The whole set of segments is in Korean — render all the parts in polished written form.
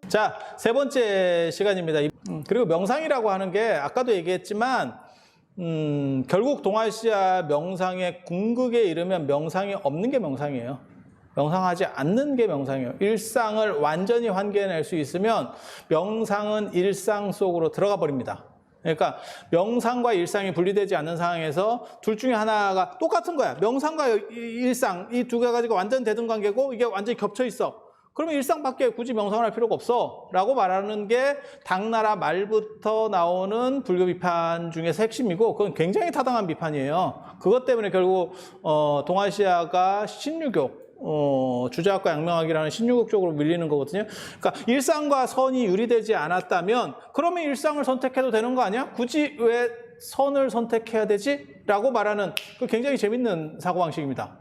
자, 세 번째 시간입니다. 그리고 명상이라고 하는 게 아까도 얘기했지만 결국 동아시아 명상의 궁극에 이르면 명상이 없는 게 명상이에요. 명상하지 않는 게 명상이에요. 일상을 완전히 환기해낼 수 있으면 명상은 일상 속으로 들어가 버립니다. 그러니까 명상과 일상이 분리되지 않는 상황에서 둘 중에 하나가 똑같은 거야. 명상과 일상, 이 두 가지가 완전 대등관계고 이게 완전히 겹쳐 있어. 그러면 일상밖에 굳이 명상을 할 필요가 없어 라고 말하는 게 당나라 말부터 나오는 불교 비판 중에서 핵심이고, 그건 굉장히 타당한 비판이에요. 그것 때문에 결국 동아시아가 신유교, 주자학과 양명학이라는 신유교 쪽으로 밀리는 거거든요. 그러니까 일상과 선이 유리되지 않았다면 그러면 일상을 선택해도 되는 거 아니야? 굳이 왜 선을 선택해야 되지? 라고 말하는 그 굉장히 재밌는 사고방식입니다.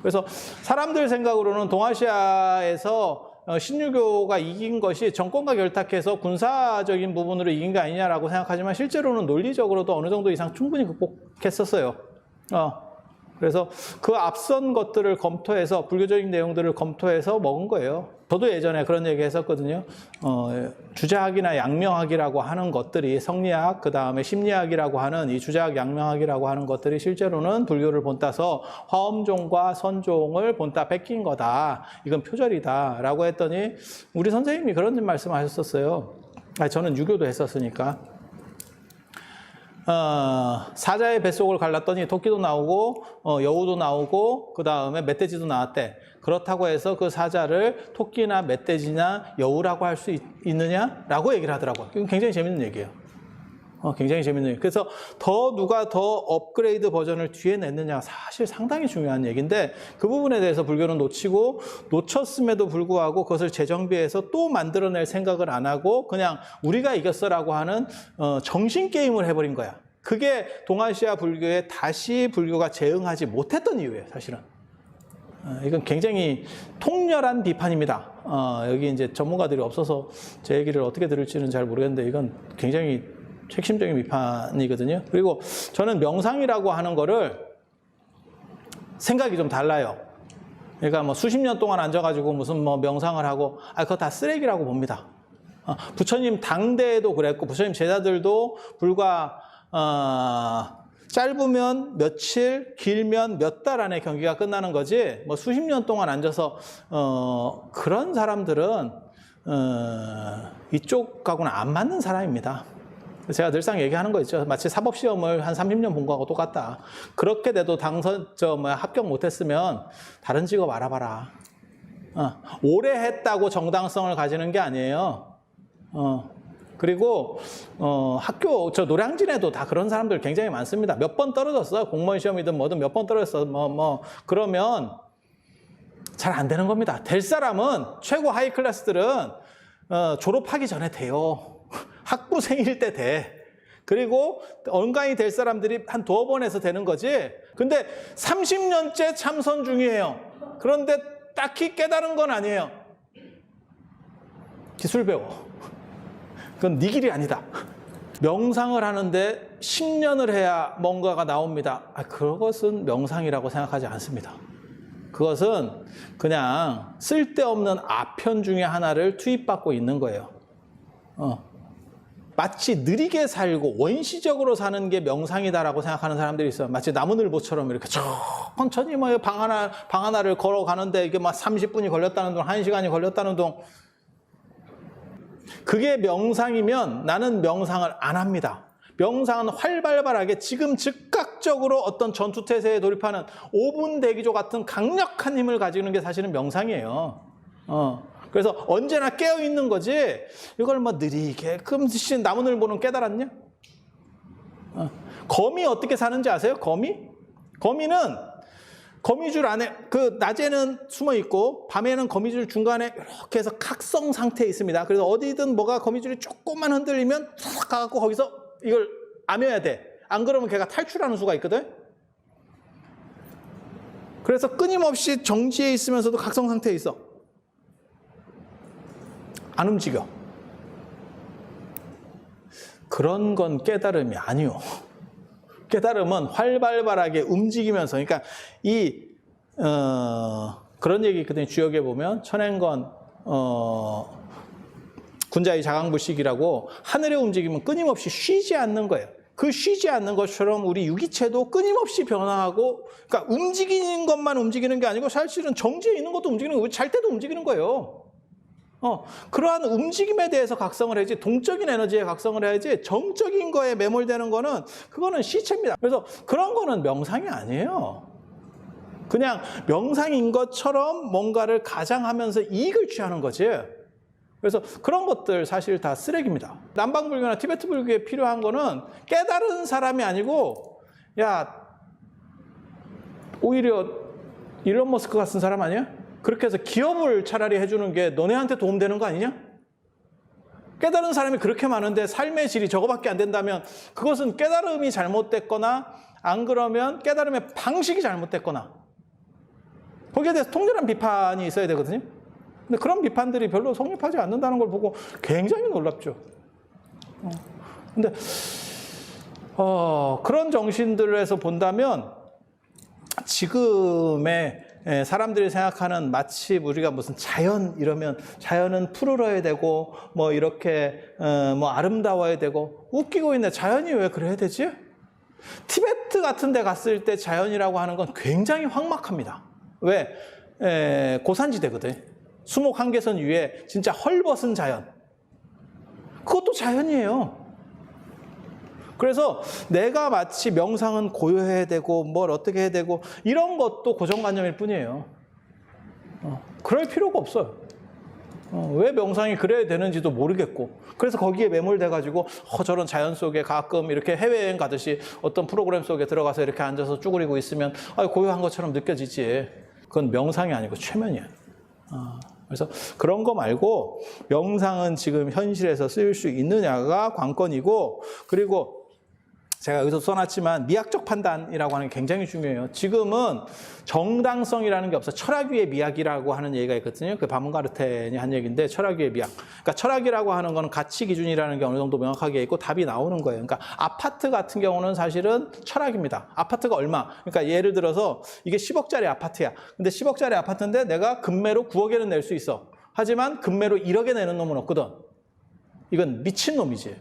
그래서 사람들 생각으로는 동아시아에서 신유교가 이긴 것이 정권과 결탁해서 군사적인 부분으로 이긴 게 아니냐라고 생각하지만 실제로는 논리적으로도 어느 정도 이상 충분히 극복했었어요. 그래서 그 앞선 것들을 검토해서 불교적인 내용들을 검토해서 먹은 거예요. 저도 예전에 그런 얘기 했었거든요. 주자학이나 양명학이라고 하는 것들이 성리학, 그 다음에 심리학이라고 하는 이 주자학, 양명학이라고 하는 것들이 실제로는 불교를 본따서 화엄종과 선종을 본따 뺏긴 거다. 이건 표절이다. 라고 했더니 우리 선생님이 그런 말씀 하셨었어요. 저는 유교도 했었으니까. 사자의 뱃속을 갈랐더니 토끼도 나오고 여우도 나오고 그 다음에 멧돼지도 나왔대. 그렇다고 해서 그 사자를 토끼나 멧돼지나 여우라고 할 수 있느냐라고 얘기를 하더라고요. 이건 굉장히 재밌는 얘기예요. 굉장히 재밌는 얘기. 그래서 누가 더 업그레이드 버전을 뒤에 냈느냐 사실 상당히 중요한 얘기인데, 그 부분에 대해서 불교는 놓쳤음에도 불구하고 그것을 재정비해서 또 만들어낼 생각을 안 하고 그냥 우리가 이겼어라고 하는 정신 게임을 해버린 거야. 그게 동아시아 불교에 다시 불교가 재응하지 못했던 이유예요, 사실은. 이건 굉장히 통렬한 비판입니다. 여기 이제 전문가들이 없어서 제 얘기를 어떻게 들을지는 잘 모르겠는데 이건 굉장히 핵심적인 비판이거든요. 그리고 저는 명상이라고 하는 거를 생각이 좀 달라요. 그러니까 뭐 수십 년 동안 앉아가지고 무슨 뭐 명상을 하고, 그거 다 쓰레기라고 봅니다. 부처님 당대에도 그랬고, 부처님 제자들도 불과, 짧으면 며칠, 길면 몇 달 안에 경기가 끝나는 거지, 뭐 수십 년 동안 앉아서, 그런 사람들은, 이쪽하고는 안 맞는 사람입니다. 제가 늘상 얘기하는 거 있죠. 마치 사법시험을 한 30년 본 거하고 똑같다. 그렇게 돼도 합격 못했으면 다른 직업 알아봐라. 오래 했다고 정당성을 가지는 게 아니에요. 그리고 학교 노량진에도 다 그런 사람들 굉장히 많습니다. 몇 번 떨어졌어. 공무원 시험이든 뭐든 몇 번 떨어졌어. 그러면 잘 안 되는 겁니다. 될 사람은 최고 하이 클래스들은 졸업하기 전에 돼요. 학부생일 때 돼. 그리고 언간이 될 사람들이 한 2번 해서 되는 거지. 근데 30년째 참선 중이에요. 그런데 딱히 깨달은 건 아니에요. 기술 배워. 그건 네 길이 아니다. 명상을 하는데 10년을 해야 뭔가가 나옵니다. 그것은 명상이라고 생각하지 않습니다. 그것은 그냥 쓸데없는 아편 중에 하나를 투입받고 있는 거예요. 마치 느리게 살고 원시적으로 사는 게 명상이다라고 생각하는 사람들이 있어요. 마치 나무늘보처럼 이렇게 천천히 방 하나를 걸어가는데 이게 막 30분이 걸렸다는 둥, 1시간이 걸렸다는 둥. 그게 명상이면 나는 명상을 안 합니다. 명상은 활발하게 지금 즉각적으로 어떤 전투태세에 돌입하는 5분 대기조 같은 강력한 힘을 가지는 게 사실은 명상이에요. 그래서 언제나 깨어있는 거지, 이걸 느리게, 그럼 나무늘보는 깨달았냐? 거미 어떻게 사는지 아세요? 거미는 거미줄 안에, 낮에는 숨어 있고, 밤에는 거미줄 중간에 이렇게 해서 각성 상태에 있습니다. 그래서 어디든 뭐가 거미줄이 조금만 흔들리면 탁 가갖고 거기서 이걸 암여야 돼. 안 그러면 걔가 탈출하는 수가 있거든? 그래서 끊임없이 정지해 있으면서도 각성 상태에 있어. 안 움직여. 그런 건 깨달음이 아니요. 깨달음은 활발하게 움직이면서, 그러니까 그런 얘기 있거든요. 주역에 보면 천행건 군자의 자강불식이라고 하늘의 움직임은 끊임없이 쉬지 않는 거예요. 그 쉬지 않는 것처럼 우리 유기체도 끊임없이 변화하고, 그러니까 움직이는 것만 움직이는 게 아니고 사실은 정지해 있는 것도 움직이는 거예요. 잘 때도 움직이는 거예요. 그러한 움직임에 대해서 각성을 해야지, 동적인 에너지에 각성을 해야지, 정적인 거에 매몰되는 거는 그거는 시체입니다. 그래서 그런 거는 명상이 아니에요. 그냥 명상인 것처럼 뭔가를 가장하면서 이익을 취하는 거지. 그래서 그런 것들 사실 다 쓰레기입니다. 남방불교나 티베트 불교에 필요한 거는 깨달은 사람이 아니고, 야, 오히려 일론 머스크 같은 사람 아니야? 그렇게 해서 기업을 차라리 해주는 게 너네한테 도움되는 거 아니냐? 깨달은 사람이 그렇게 많은데 삶의 질이 저거밖에 안 된다면 그것은 깨달음이 잘못됐거나, 안 그러면 깨달음의 방식이 잘못됐거나, 거기에 대해서 통렬한 비판이 있어야 되거든요. 근데 그런 비판들이 별로 성립하지 않는다는 걸 보고 굉장히 놀랍죠. 근데 그런 정신들에서 본다면 지금의 사람들이 생각하는, 마치 우리가 무슨 자연 이러면 자연은 푸르러야 되고 뭐 이렇게 뭐 아름다워야 되고, 웃기고 있네. 자연이 왜 그래야 되지? 티베트 같은 데 갔을 때 자연이라고 하는 건 굉장히 황막합니다. 왜? 고산지대거든. 수목 한계선 위에 진짜 헐벗은 자연. 그것도 자연이에요. 그래서 내가 마치 명상은 고요해야 되고 뭘 어떻게 해야 되고 이런 것도 고정관념일 뿐이에요. 그럴 필요가 없어요. 왜 명상이 그래야 되는지도 모르겠고, 그래서 거기에 매몰돼가지고 저런 자연 속에 가끔 이렇게 해외여행 가듯이 어떤 프로그램 속에 들어가서 이렇게 앉아서 쭈그리고 있으면 고요한 것처럼 느껴지지. 그건 명상이 아니고 최면이야. 그래서 그런 거 말고 명상은 지금 현실에서 쓰일 수 있느냐가 관건이고, 그리고 제가 여기서 써놨지만 미학적 판단이라고 하는 게 굉장히 중요해요. 지금은 정당성이라는 게 없어. 철학 위의 미학이라고 하는 얘기가 있거든요. 그 바문가르텐이 한 얘기인데, 철학 위의 미학. 그러니까 철학이라고 하는 거는 가치 기준이라는 게 어느 정도 명확하게 있고 답이 나오는 거예요. 그러니까 아파트 같은 경우는 사실은 철학입니다. 아파트가 얼마? 그러니까 예를 들어서 이게 10억짜리 아파트야. 근데 10억짜리 아파트인데 내가 금매로 9억에는 낼 수 있어. 하지만 금매로 1억에 내는 놈은 없거든. 이건 미친놈이지.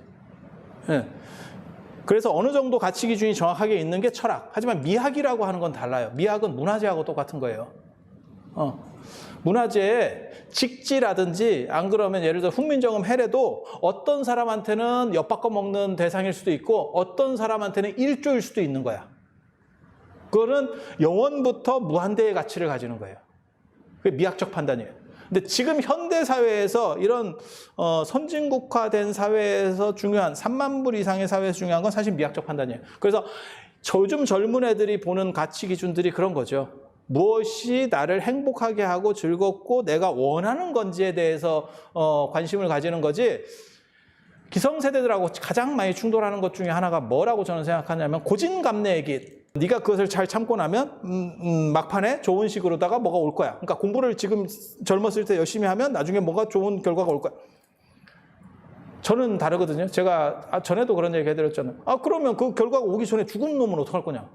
예. 그래서 어느 정도 가치 기준이 정확하게 있는 게 철학. 하지만 미학이라고 하는 건 달라요. 미학은 문화재하고 똑같은 거예요. 문화재에 직지라든지, 안 그러면 예를 들어 훈민정음 해례도 어떤 사람한테는 엿바꿔 먹는 대상일 수도 있고 어떤 사람한테는 일조일 수도 있는 거야. 그거는 영원부터 무한대의 가치를 가지는 거예요. 그게 미학적 판단이에요. 근데 지금 현대 사회에서 이런 선진국화된 사회에서 중요한 3만 불 이상의 사회에서 중요한 건 사실 미학적 판단이에요. 그래서 요즘 젊은 애들이 보는 가치 기준들이 그런 거죠. 무엇이 나를 행복하게 하고 즐겁고 내가 원하는 건지에 대해서 관심을 가지는 거지. 기성세대들하고 가장 많이 충돌하는 것 중에 하나가 뭐라고 저는 생각하냐면 고진감래이기. 네가 그것을 잘 참고 나면 막판에 좋은 식으로다가 뭐가 올 거야. 그러니까 공부를 지금 젊었을 때 열심히 하면 나중에 뭐가 좋은 결과가 올 거야. 저는 다르거든요. 제가 전에도 그런 얘기 해드렸잖아요. 그러면 그 결과가 오기 전에 죽은 놈은 어떡할 거냐.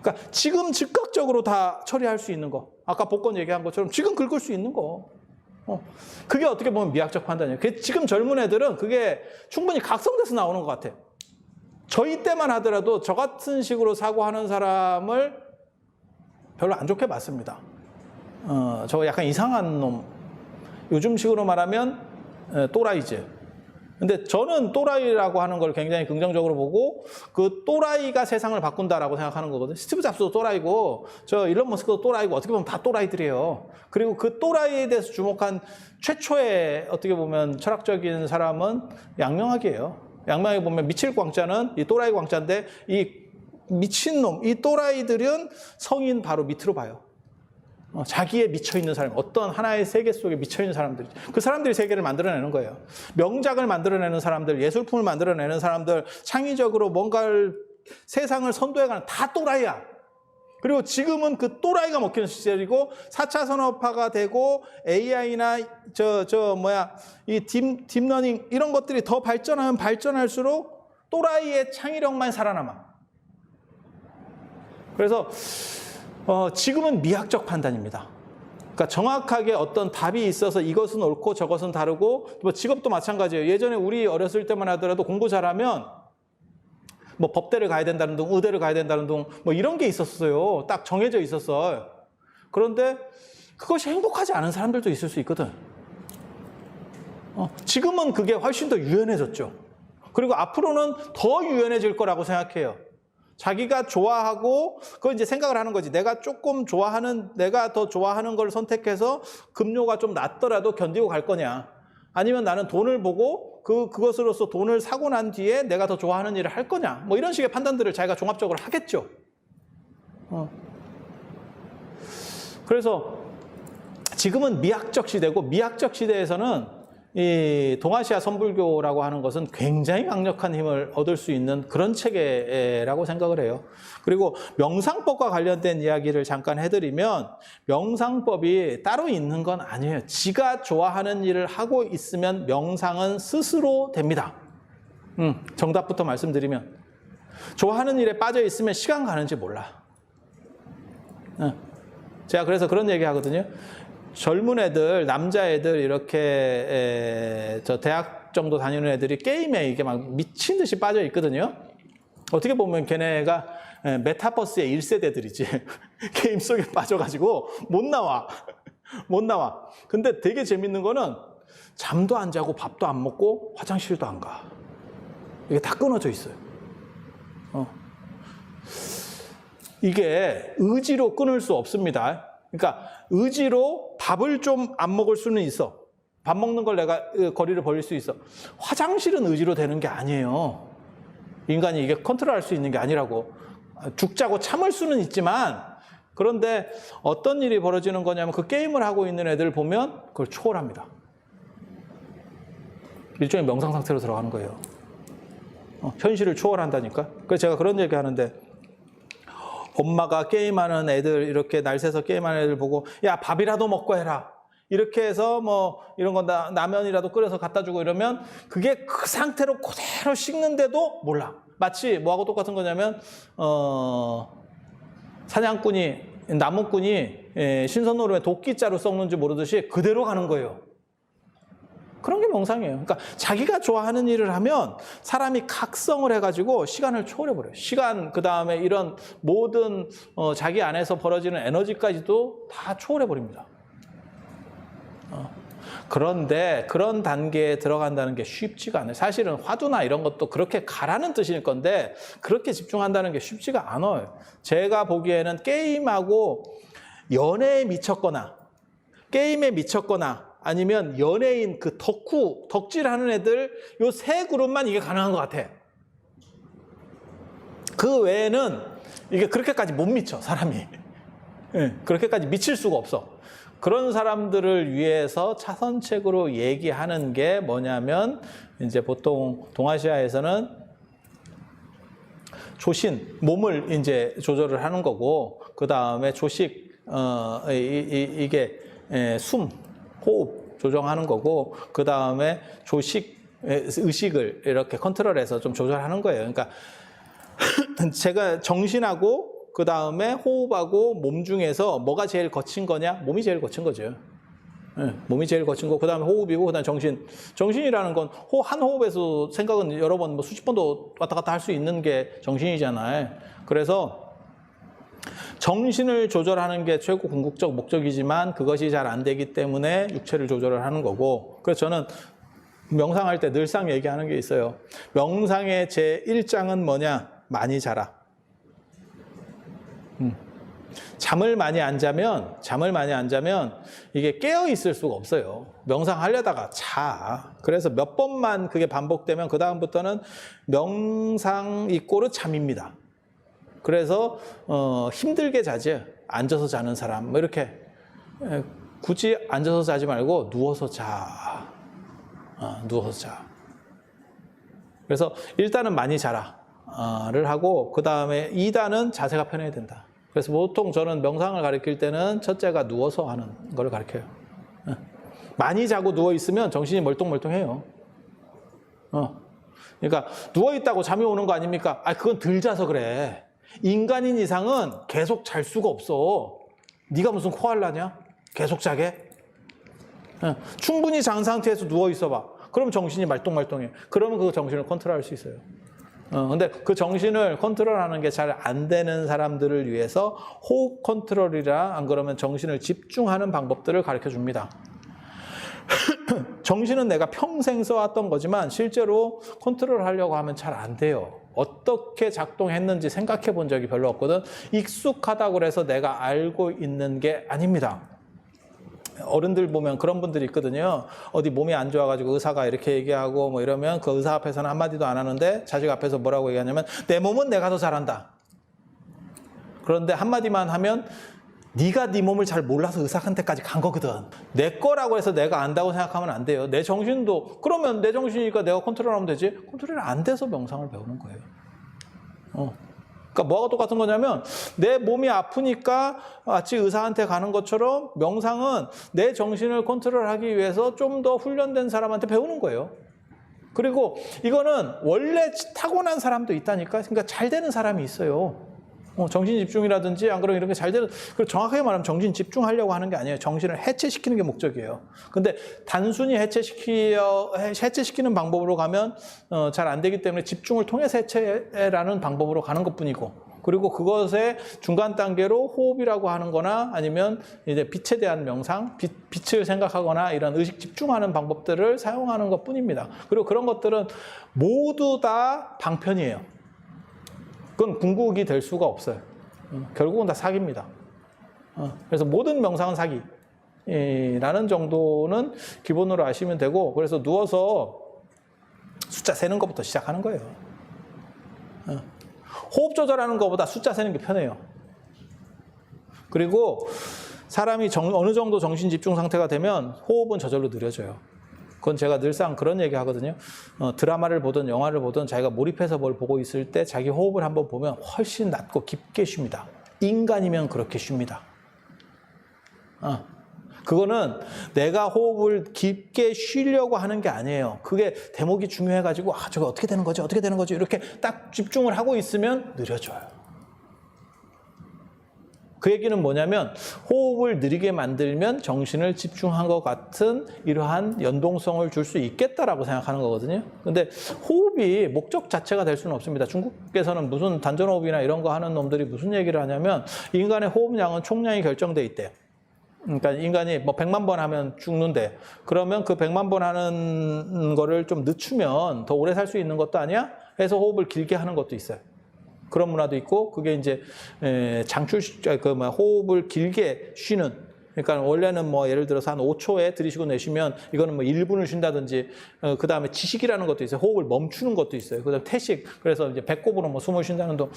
그러니까 지금 즉각적으로 다 처리할 수 있는 거. 아까 복권 얘기한 것처럼 지금 긁을 수 있는 거. 그게 어떻게 보면 미학적 판단이에요. 지금 젊은 애들은 그게 충분히 각성돼서 나오는 것 같아요. 저희 때만 하더라도 저 같은 식으로 사고하는 사람을 별로 안 좋게 봤습니다. 저 약간 이상한 놈. 요즘식으로 말하면 또라이즈. 근데 저는 또라이라고 하는 걸 굉장히 긍정적으로 보고, 그 또라이가 세상을 바꾼다라고 생각하는 거거든요. 스티브 잡스도 또라이고 저 일론 머스크도 또라이고, 어떻게 보면 다 또라이들이에요. 그리고 그 또라이에 대해서 주목한 최초의 어떻게 보면 철학적인 사람은 양명학이에요. 양명학에 보면 미칠 광자는 이 또라이 광자인데, 이 미친놈, 이 또라이들은 성인 바로 밑으로 봐요. 자기에 미쳐있는 사람, 어떤 하나의 세계 속에 미쳐있는 사람들, 그 사람들이 세계를 만들어내는 거예요. 명작을 만들어내는 사람들, 예술품을 만들어내는 사람들, 창의적으로 뭔가를, 세상을 선도해가는 다 또라이야. 그리고 지금은 그 또라이가 먹히는 시절이고, 4차 산업화가 되고 AI나 이 딥러닝 이런 것들이 더 발전하면 발전할수록 또라이의 창의력만 살아남아. 그래서 지금은 미학적 판단입니다. 그러니까 정확하게 어떤 답이 있어서 이것은 옳고 저것은 다르고, 뭐 직업도 마찬가지예요. 예전에 우리 어렸을 때만 하더라도 공부 잘하면 뭐 법대를 가야 된다는 둥, 의대를 가야 된다는 둥, 뭐 이런 게 있었어요. 딱 정해져 있었어요. 그런데 그것이 행복하지 않은 사람들도 있을 수 있거든. 지금은 그게 훨씬 더 유연해졌죠. 그리고 앞으로는 더 유연해질 거라고 생각해요. 자기가 좋아하고, 그거 이제 생각을 하는 거지. 내가 더 좋아하는 걸 선택해서 급료가 좀 낮더라도 견디고 갈 거냐. 아니면 나는 돈을 보고 그것으로서 돈을 사고 난 뒤에 내가 더 좋아하는 일을 할 거냐. 뭐 이런 식의 판단들을 자기가 종합적으로 하겠죠. 그래서 지금은 미학적 시대고, 미학적 시대에서는 이 동아시아 선불교라고 하는 것은 굉장히 강력한 힘을 얻을 수 있는 그런 체계라고 생각을 해요. 그리고 명상법과 관련된 이야기를 잠깐 해드리면, 명상법이 따로 있는 건 아니에요. 지가 좋아하는 일을 하고 있으면 명상은 스스로 됩니다. 정답부터 말씀드리면, 좋아하는 일에 빠져 있으면 시간 가는지 몰라. 제가 그래서 그런 얘기 하거든요. 젊은 애들, 남자애들, 이렇게 저 대학 정도 다니는 애들이 게임에 이게 막 미친 듯이 빠져 있거든요. 어떻게 보면 걔네가 메타버스의 1세대들이지. 게임 속에 빠져가지고 못 나와. 근데 되게 재밌는 거는 잠도 안 자고 밥도 안 먹고 화장실도 안 가. 이게 다 끊어져 있어요. 이게 의지로 끊을 수 없습니다. 그러니까 의지로 밥을 좀 안 먹을 수는 있어. 밥 먹는 걸 내가 거리를 벌릴 수 있어. 화장실은 의지로 되는 게 아니에요. 인간이 이게 컨트롤할 수 있는 게 아니라고. 죽자고 참을 수는 있지만, 그런데 어떤 일이 벌어지는 거냐면, 그 게임을 하고 있는 애들 보면 그걸 초월합니다. 일종의 명상 상태로 들어가는 거예요. 현실을 초월한다니까. 그래서 제가 그런 얘기 하는데, 엄마가 게임하는 애들, 이렇게 날 새서 게임하는 애들 보고, 야, 밥이라도 먹고 해라. 이렇게 해서 뭐 이런 거 라면이라도 끓여서 갖다 주고 이러면 그게 그 상태로 그대로 식는데도 몰라. 마치 뭐하고 똑같은 거냐면, 나무꾼이 신선노름에 도끼자루 썩는지 모르듯이 그대로 가는 거예요. 그런 게 명상이에요. 그러니까 자기가 좋아하는 일을 하면 사람이 각성을 해가지고 시간을 초월해버려요. 시간, 그 다음에 이런 모든 자기 안에서 벌어지는 에너지까지도 다 초월해버립니다. 그런데 그런 단계에 들어간다는 게 쉽지가 않아요. 사실은 화두나 이런 것도 그렇게 가라는 뜻일 건데, 그렇게 집중한다는 게 쉽지가 않아요. 제가 보기에는 게임하고 연애에 미쳤거나, 게임에 미쳤거나, 아니면 연예인, 그 덕질하는 애들, 요 세 그룹만 이게 가능한 것 같아. 그 외에는 이게 그렇게까지 못 미쳐, 사람이. 그렇게까지 미칠 수가 없어. 그런 사람들을 위해서 차선책으로 얘기하는 게 뭐냐면, 이제 보통 동아시아에서는 조신, 몸을 이제 조절을 하는 거고, 그 다음에 조식, 이게 숨, 호흡 조정하는 거고, 그 다음에 의식을 이렇게 컨트롤해서 좀 조절하는 거예요. 그러니까 제가 정신하고 그 다음에 호흡하고 몸 중에서 뭐가 제일 거친 거냐? 몸이 제일 거친 거죠. 몸이 제일 거친 거, 그 다음에 호흡이고, 그 다음에 정신. 정신이라는 건 한 호흡에서 생각은 여러 번, 뭐 수십 번도 왔다 갔다 할 수 있는 게 정신이잖아요. 그래서 정신을 조절하는 게 최고 궁극적 목적이지만 그것이 잘 안 되기 때문에 육체를 조절을 하는 거고, 그래서 저는 명상할 때 늘상 얘기하는 게 있어요. 명상의 제1장은 뭐냐? 많이 자라. 잠을 많이 안 자면 이게 깨어 있을 수가 없어요. 명상하려다가 자. 그래서 몇 번만 그게 반복되면 그 다음부터는 명상 이꼬르 잠입니다. 그래서 힘들게 자지. 앉아서 자는 사람 뭐 이렇게 굳이 앉아서 자지 말고 누워서 자. 누워서 자. 그래서 1단은 많이 자라를 하고, 그 다음에 2단은 자세가 편해야 된다. 그래서 보통 저는 명상을 가르칠 때는 첫째가 누워서 하는 걸 가르쳐요. 많이 자고 누워 있으면 정신이 멀뚱멀뚱해요. 그러니까 누워 있다고 잠이 오는 거 아닙니까? 그건 덜 자서 그래. 인간인 이상은 계속 잘 수가 없어. 네가 무슨 코알라냐? 계속 자게? 충분히 잔 상태에서 누워 있어봐. 그럼 정신이 말똥말똥해. 그러면 그 정신을 컨트롤할 수 있어요. 근데 그 정신을 컨트롤하는 게 잘 안 되는 사람들을 위해서 호흡 컨트롤이라 안 그러면 정신을 집중하는 방법들을 가르쳐 줍니다. 정신은 내가 평생 써왔던 거지만 실제로 컨트롤하려고 하면 잘 안 돼요. 어떻게 작동했는지 생각해 본 적이 별로 없거든. 익숙하다고 그래서 내가 알고 있는 게 아닙니다. 어른들 보면 그런 분들이 있거든요. 어디 몸이 안 좋아가지고 의사가 이렇게 얘기하고 뭐 이러면 그 의사 앞에서는 한마디도 안 하는데 자식 앞에서 뭐라고 얘기하냐면 내 몸은 내가 더 잘한다. 그런데 한마디만 하면 네가 네 몸을 잘 몰라서 의사한테까지 간 거거든. 내 거라고 해서 내가 안다고 생각하면 안 돼요. 내 정신도 그러면 내 정신이니까 내가 컨트롤하면 되지. 컨트롤이 안 돼서 명상을 배우는 거예요. 그러니까 뭐하고 똑같은 거냐면 내 몸이 아프니까 마치 의사한테 가는 것처럼 명상은 내 정신을 컨트롤하기 위해서 좀 더 훈련된 사람한테 배우는 거예요. 그리고 이거는 원래 타고난 사람도 있다니까. 그러니까 잘 되는 사람이 있어요. 정신 집중이라든지 안 그러면 이렇게 잘 되는, 그리고 정확하게 말하면 정신 집중하려고 하는 게 아니에요. 정신을 해체시키는 게 목적이에요. 근데 단순히 해체시키는 방법으로 가면 잘 안 되기 때문에 집중을 통해서 해체라는 방법으로 가는 것뿐이고, 그리고 그것의 중간 단계로 호흡이라고 하는 거나 아니면 이제 빛에 대한 명상, 빛을 생각하거나 이런 의식 집중하는 방법들을 사용하는 것 뿐입니다. 그리고 그런 것들은 모두 다 방편이에요. 그건 궁극이 될 수가 없어요. 결국은 다 사기입니다. 그래서 모든 명상은 사기라는 정도는 기본으로 아시면 되고, 그래서 누워서 숫자 세는 것부터 시작하는 거예요. 호흡 조절하는 것보다 숫자 세는 게 편해요. 그리고 사람이 어느 정도 정신 집중 상태가 되면 호흡은 저절로 느려져요. 그건 제가 늘상 그런 얘기 하거든요. 드라마를 보든 영화를 보든 자기가 몰입해서 뭘 보고 있을 때 자기 호흡을 한번 보면 훨씬 낮고 깊게 쉽니다. 인간이면 그렇게 쉽니다. 그거는 내가 호흡을 깊게 쉬려고 하는 게 아니에요. 그게 대목이 중요해가지고 저게 어떻게 되는 거지? 어떻게 되는 거지? 이렇게 딱 집중을 하고 있으면 느려져요. 그 얘기는 뭐냐면 호흡을 느리게 만들면 정신을 집중한 것 같은 이러한 연동성을 줄 수 있겠다라고 생각하는 거거든요. 근데 호흡이 목적 자체가 될 수는 없습니다. 중국에서는 무슨 단전호흡이나 이런 거 하는 놈들이 무슨 얘기를 하냐면 인간의 호흡량은 총량이 결정돼 있대요. 그러니까 인간이 뭐 100만 번 하면 죽는데, 그러면 그 100만 번 하는 거를 좀 늦추면 더 오래 살 수 있는 것도 아니야? 해서 호흡을 길게 하는 것도 있어요. 그런 문화도 있고, 그게 이제 호흡을 길게 쉬는, 그러니까 원래는 뭐 예를 들어서 한 5초에 들이쉬고 내쉬면 이거는 뭐 1분을 쉰다든지, 그 다음에 지식이라는 것도 있어요. 호흡을 멈추는 것도 있어요. 그 다음에 퇴식, 그래서 이제 배꼽으로 뭐 숨을 쉰다는 동,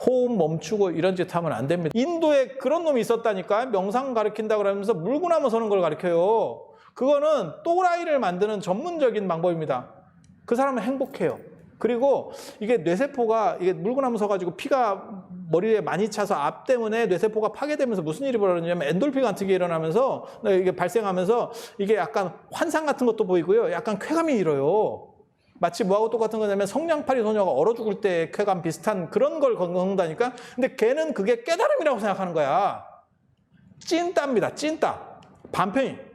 호흡 멈추고 이런 짓 하면 안 됩니다. 인도에 그런 놈이 있었다니까. 명상 가르친다 그러면서 물구나무 서는 걸 가르쳐요. 그거는 또라이를 만드는 전문적인 방법입니다. 그 사람은 행복해요. 그리고 이게 뇌세포가 이게 물구나무 서가지고 피가 머리에 많이 차서 앞 때문에 뇌세포가 파괴되면서 무슨 일이 벌어지냐면 엔돌핀 같은 게 일어나면서 이게 발생하면서 이게 약간 환상 같은 것도 보이고요. 약간 쾌감이 일어요. 마치 뭐하고 똑같은 거냐면 성냥팔이 소녀가 얼어 죽을 때 쾌감 비슷한 그런 걸 겪는다니까. 근데 걔는 그게 깨달음이라고 생각하는 거야. 찐따입니다. 찐따. 반편이.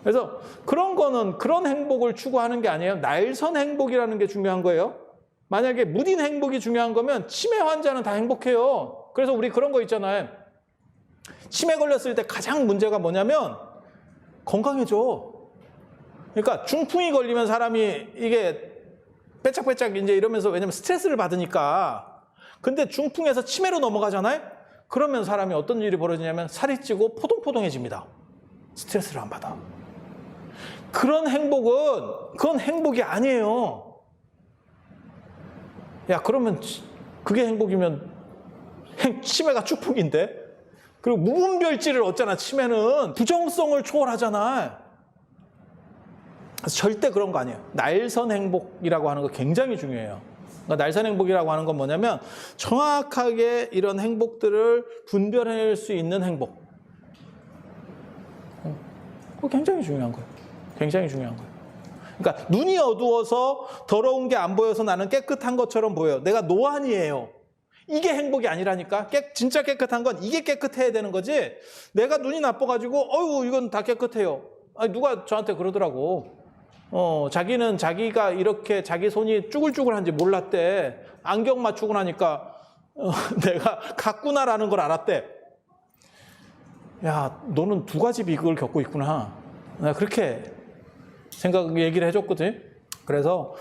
그래서 그런 거는 그런 행복을 추구하는 게 아니에요. 날선 행복이라는 게 중요한 거예요. 만약에 무딘 행복이 중요한 거면 치매 환자는 다 행복해요. 그래서 우리 그런 거 있잖아요. 치매 걸렸을 때 가장 문제가 뭐냐면 건강해져. 그러니까 중풍이 걸리면 사람이 이게 빼짝빼짝 이제 이러면서, 왜냐면 스트레스를 받으니까. 근데 중풍에서 치매로 넘어가잖아요. 그러면 사람이 어떤 일이 벌어지냐면 살이 찌고 포동포동해집니다. 스트레스를 안 받아. 그런 행복은 그건 행복이 아니에요. 야, 그러면 그게 행복이면 치매가 축복인데? 그리고 무분별지를 얻잖아. 치매는 부정성을 초월하잖아. 그래서 절대 그런 거 아니에요. 날선 행복이라고 하는 거 굉장히 중요해요. 그러니까 날선 행복이라고 하는 건 뭐냐면 정확하게 이런 행복들을 분별해낼 수 있는 행복. 그거 굉장히 중요한 거예요. 굉장히 중요한 거예요. 그러니까 눈이 어두워서 더러운 게 안 보여서 나는 깨끗한 것처럼 보여요. 내가 노안이에요. 이게 행복이 아니라니까. 진짜 깨끗한 건 이게 깨끗해야 되는 거지. 내가 눈이 나빠가지고 어휴 이건 다 깨끗해요. 아니, 누가 저한테 그러더라고. 자기는 자기가 이렇게 자기 손이 쭈글쭈글한지 몰랐대. 안경 맞추고 나니까 내가 갔구나라는 걸 알았대. 야, 너는 두 가지 비극을 겪고 있구나. 내가 그렇게 얘기를 해줬거든. 그래서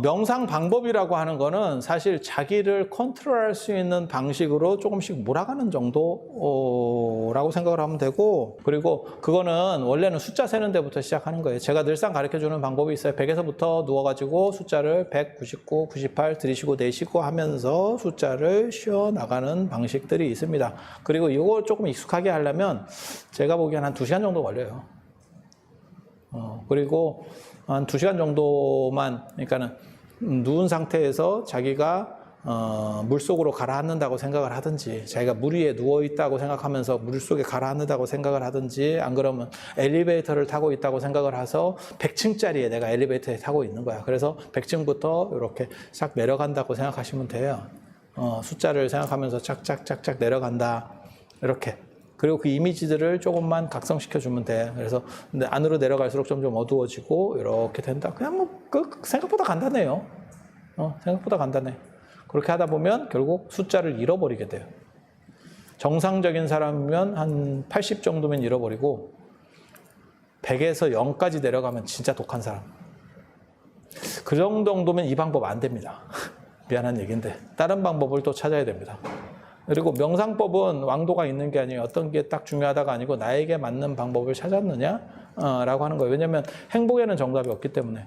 명상 방법이라고 하는 거는 사실 자기를 컨트롤할 수 있는 방식으로 조금씩 몰아가는 정도라고 생각을 하면 되고, 그리고 그거는 원래는 숫자 세는 데부터 시작하는 거예요. 제가 늘상 가르쳐주는 방법이 있어요. 100에서부터 누워가지고 숫자를 100, 99, 98 들이쉬고 내쉬고 하면서 숫자를 쉬어나가는 방식들이 있습니다. 그리고 이걸 조금 익숙하게 하려면 제가 보기엔 한 2시간 정도 걸려요. 그리고 한 2시간 정도만, 그러니까는 누운 상태에서 자기가 물속으로 가라앉는다고 생각을 하든지, 자기가 물 위에 누워 있다고 생각하면서 물속에 가라앉는다고 생각을 하든지, 안 그러면 엘리베이터를 타고 있다고 생각을 해서 100층짜리에 내가 엘리베이터에 타고 있는 거야. 그래서 100층부터 이렇게 싹 내려간다고 생각하시면 돼요. 숫자를 생각하면서 짝짝짝짝 내려간다. 이렇게. 그리고 그 이미지들을 조금만 각성시켜 주면 돼. 그래서 근데 안으로 내려갈수록 점점 어두워지고 이렇게 된다. 그냥 뭐 생각보다 간단해요. 생각보다 간단해. 그렇게 하다 보면 결국 숫자를 잃어버리게 돼요. 정상적인 사람이면 한 80 정도면 잃어버리고 100에서 0까지 내려가면 진짜 독한 사람. 그 정도면 이 방법 안 됩니다. 미안한 얘기인데 다른 방법을 또 찾아야 됩니다. 그리고 명상법은 왕도가 있는 게 아니에요. 어떤 게 딱 중요하다가 아니고 나에게 맞는 방법을 찾았느냐? 라고 하는 거예요. 왜냐하면 행복에는 정답이 없기 때문에.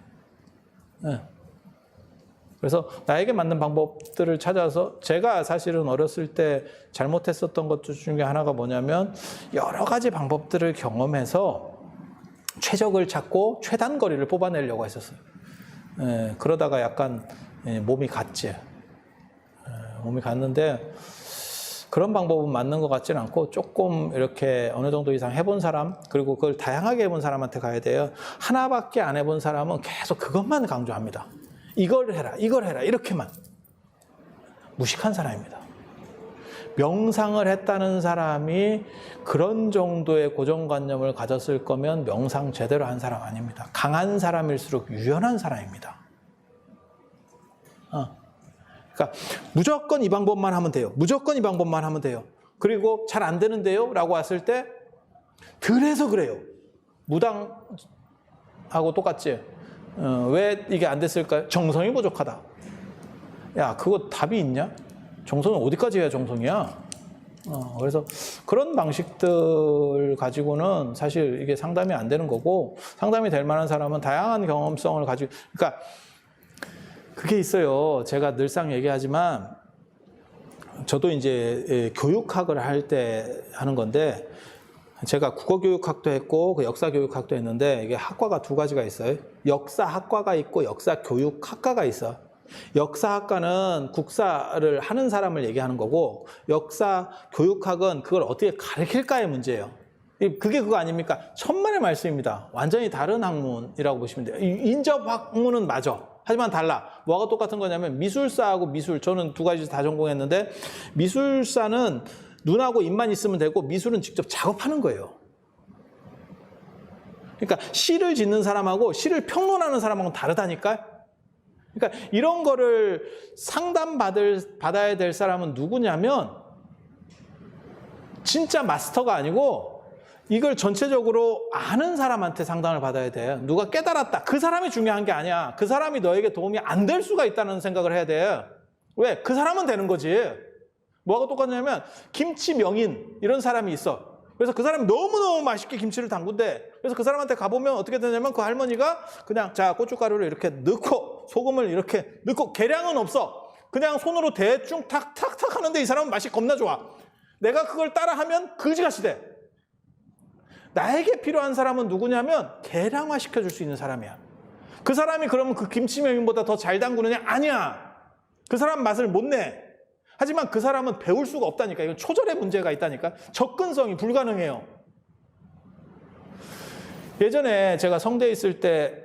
그래서 나에게 맞는 방법들을 찾아서, 제가 사실은 어렸을 때 잘못했었던 것 중에 하나가 뭐냐면 여러 가지 방법들을 경험해서 최적을 찾고 최단거리를 뽑아내려고 했었어요. 그러다가 약간 몸이 갔지. 몸이 갔는데 그런 방법은 맞는 것 같지는 않고, 조금 이렇게 어느 정도 이상 해본 사람, 그리고 그걸 다양하게 해본 사람한테 가야 돼요. 하나밖에 안 해본 사람은 계속 그것만 강조합니다. 이걸 해라, 이걸 해라, 이렇게만. 무식한 사람입니다. 명상을 했다는 사람이 그런 정도의 고정관념을 가졌을 거면 명상 제대로 한 사람 아닙니다. 강한 사람일수록 유연한 사람입니다. 그러니까 무조건 이 방법만 하면 돼요. 무조건 이 방법만 하면 돼요. 그리고 잘 안 되는데요? 라고 왔을 때 그래서 그래요. 무당하고 똑같지? 왜 이게 안 됐을까요? 정성이 부족하다. 야, 그거 답이 있냐? 정성은 어디까지 해야 정성이야? 그래서 그런 방식들 가지고는 사실 이게 상담이 안 되는 거고, 상담이 될 만한 사람은 다양한 경험성을 가지고, 그러니까 그게 있어요. 제가 늘상 얘기하지만 저도 이제 교육학을 할 때 하는 건데, 제가 국어교육학도 했고 그 역사교육학도 했는데, 이게 학과가 두 가지가 있어요. 역사학과가 있고 역사교육학과가 있어. 역사학과는 국사를 하는 사람을 얘기하는 거고, 역사교육학은 그걸 어떻게 가르칠까의 문제예요. 그게 그거 아닙니까? 천만의 말씀입니다. 완전히 다른 학문이라고 보시면 돼요. 인접학문은 맞아. 하지만 달라. 뭐가 똑같은 거냐면 미술사하고 미술, 저는 두 가지 다 전공했는데, 미술사는 눈하고 입만 있으면 되고 미술은 직접 작업하는 거예요. 그러니까 시를 짓는 사람하고 시를 평론하는 사람하고는 다르다니까. 그러니까 이런 거를 받아야 될 사람은 누구냐면 진짜 마스터가 아니고 이걸 전체적으로 아는 사람한테 상담을 받아야 돼. 누가 깨달았다. 그 사람이 중요한 게 아니야. 그 사람이 너에게 도움이 안 될 수가 있다는 생각을 해야 돼. 왜? 그 사람은 되는 거지. 뭐가 똑같냐면 김치 명인 이런 사람이 있어. 그래서 그 사람이 너무너무 맛있게 김치를 담근대. 그래서 그 사람한테 가보면 어떻게 되냐면 그 할머니가 그냥 자 고춧가루를 이렇게 넣고 소금을 이렇게 넣고, 계량은 없어. 그냥 손으로 대충 탁탁탁 하는데 이 사람은 맛이 겁나 좋아. 내가 그걸 따라하면 그지같이 돼. 나에게 필요한 사람은 누구냐면 계량화 시켜줄 수 있는 사람이야. 그 사람이 그러면 그 김치명인보다 더 잘 담그느냐? 아니야. 그 사람 맛을 못 내. 하지만 그 사람은 배울 수가 없다니까. 이건 초절의 문제가 있다니까. 접근성이 불가능해요. 예전에 제가 성대에 있을 때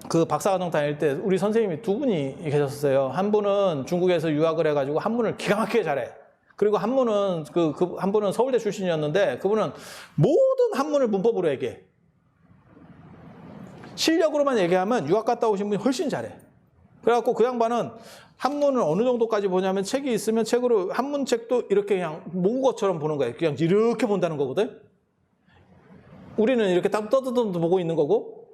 그 박사과정 다닐 때 우리 선생님이 두 분이 계셨어요. 한 분은 중국에서 유학을 해가지고 한문을 기가 막히게 잘해. 그리고 한 분은 한 분은 서울대 출신이었는데 그분은 모든 한문을 문법으로 얘기해. 실력으로만 얘기하면 유학 갔다 오신 분이 훨씬 잘해. 그래갖고 그 양반은 한문을 어느 정도까지 보냐면 책이 있으면 책으로 한문 책도 이렇게 그냥 모국어처럼 보는 거예요. 그냥 이렇게 본다는 거거든. 우리는 이렇게 떠드도 보고 있는 거고.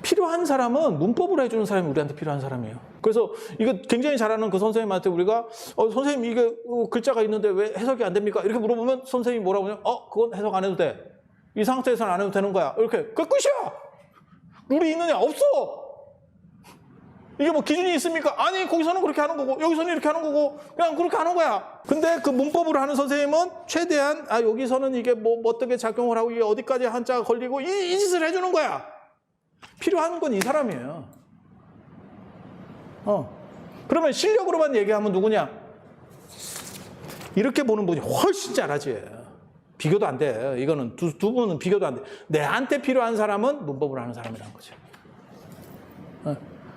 필요한 사람은 문법으로 해주는 사람이 우리한테 필요한 사람이에요. 그래서 이거 굉장히 잘하는 그 선생님한테 우리가 선생님 이게 글자가 있는데 왜 해석이 안 됩니까? 이렇게 물어보면 선생님이 뭐라고 하냐면 그건 해석 안 해도 돼. 이 상태에서는 안 해도 되는 거야. 이렇게. 그게 끝이야. 룰이 있느냐? 없어. 이게 뭐 기준이 있습니까? 아니 거기서는 그렇게 하는 거고 여기서는 이렇게 하는 거고 그냥 그렇게 하는 거야. 근데 그 문법으로 하는 선생님은 최대한 여기서는 이게 뭐 어떻게 작용을 하고 이게 어디까지 한자가 걸리고 이 짓을 해주는 거야. 필요한 건 이 사람이에요. 그러면 실력으로만 얘기하면 누구냐? 이렇게 보는 분이 훨씬 잘하지. 비교도 안 돼. 이거는 두 분은 비교도 안 돼. 내한테 필요한 사람은 문법으로 하는 사람이라는 거죠.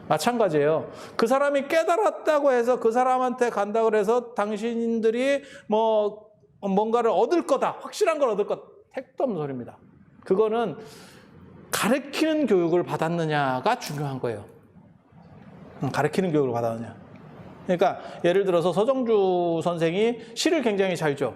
마찬가지예요. 그 사람이 깨달았다고 해서 그 사람한테 간다 그래서 당신들이 뭔가를 얻을 거다. 확실한 걸 얻을 것. 택도 없는 소리입니다. 그거는 가르치는 교육을 받았느냐가 중요한 거예요. 가르치는 교육을 받았느냐. 그러니까 예를 들어서 서정주 선생이 시를 굉장히 잘 줘.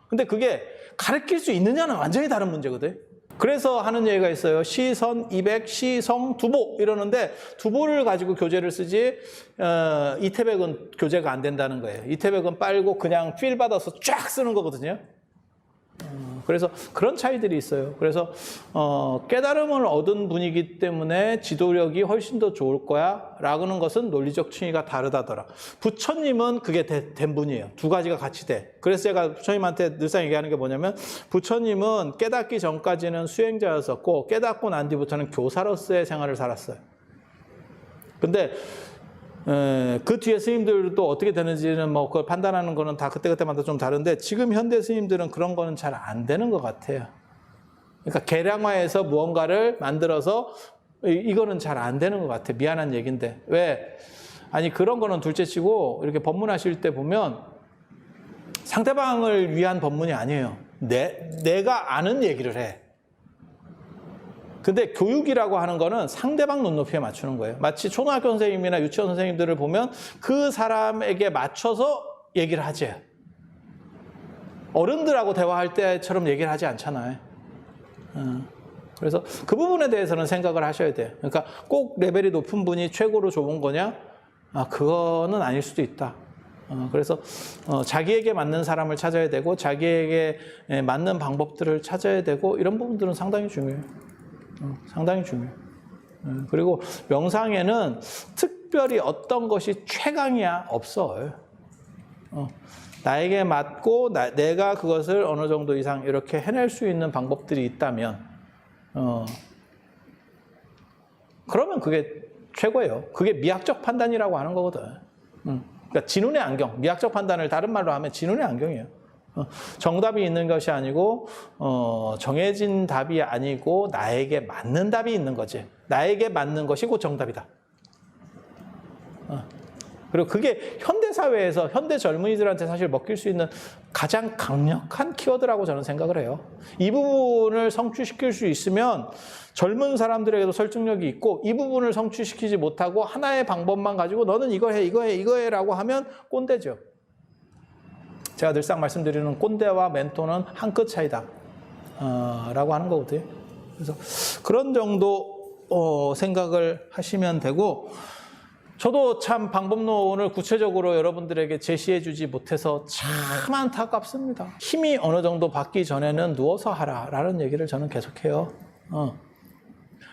근데 그게 가르칠 수 있느냐는 완전히 다른 문제거든. 그래서 하는 얘기가 있어요. 시선, 이백, 시성, 두보 이러는데 두보를 가지고 교재를 쓰지 이태백은 교재가 안 된다는 거예요. 이태백은 빨고 그냥 필 받아서 쫙 쓰는 거거든요. 그래서 그런 차이들이 있어요. 그래서 깨달음을 얻은 분이기 때문에 지도력이 훨씬 더 좋을 거야 라는 것은 논리적 층위가 다르다더라. 부처님은 그게 된 분이에요. 두 가지가 같이 돼. 그래서 제가 부처님한테 늘상 얘기하는 게 뭐냐면 부처님은 깨닫기 전까지는 수행자였었고 깨닫고 난 뒤부터는 교사로서의 생활을 살았어요. 근데 그 뒤에 스님들도 어떻게 되는지는 그걸 판단하는 거는 다 그때그때마다 좀 다른데 지금 현대 스님들은 그런 거는 잘 안 되는 것 같아요. 그러니까 계량화해서 무언가를 만들어서 이거는 잘 안 되는 것 같아요. 미안한 얘기인데. 왜? 아니 그런 거는 둘째치고 이렇게 법문하실 때 보면 상대방을 위한 법문이 아니에요. 내가 아는 얘기를 해. 근데 교육이라고 하는 거는 상대방 눈높이에 맞추는 거예요. 마치 초등학교 선생님이나 유치원 선생님들을 보면 그 사람에게 맞춰서 얘기를 하지. 어른들하고 대화할 때처럼 얘기를 하지 않잖아요. 그래서 그 부분에 대해서는 생각을 하셔야 돼요. 그러니까 꼭 레벨이 높은 분이 최고로 좋은 거냐? 그거는 아닐 수도 있다. 그래서 자기에게 맞는 사람을 찾아야 되고 자기에게 맞는 방법들을 찾아야 되고 이런 부분들은 상당히 중요해요. 상당히 중요해요. 그리고 명상에는 특별히 어떤 것이 최강이야 없어요. 나에게 맞고 내가 그것을 어느 정도 이상 이렇게 해낼 수 있는 방법들이 있다면 그러면 그게 최고예요. 그게 미학적 판단이라고 하는 거거든. 그러니까 진운의 안경, 미학적 판단을 다른 말로 하면 진운의 안경이에요. 정답이 있는 것이 아니고 정해진 답이 아니고 나에게 맞는 답이 있는 거지. 나에게 맞는 것이 곧 정답이다. 그리고 그게 현대사회에서 현대 젊은이들한테 사실 먹힐 수 있는 가장 강력한 키워드라고 저는 생각을 해요. 이 부분을 성취시킬 수 있으면 젊은 사람들에게도 설득력이 있고 이 부분을 성취시키지 못하고 하나의 방법만 가지고 너는 이거 해, 이거 해, 이거 해 라고 하면 꼰대죠. 제가 늘상 말씀드리는 꼰대와 멘토는 한 끗 차이다 라고 하는 거거든요. 그래서 그런 정도 생각을 하시면 되고 저도 참 방법론을 구체적으로 여러분들에게 제시해 주지 못해서 참 안타깝습니다. 힘이 어느 정도 받기 전에는 누워서 하라 라는 얘기를 저는 계속해요.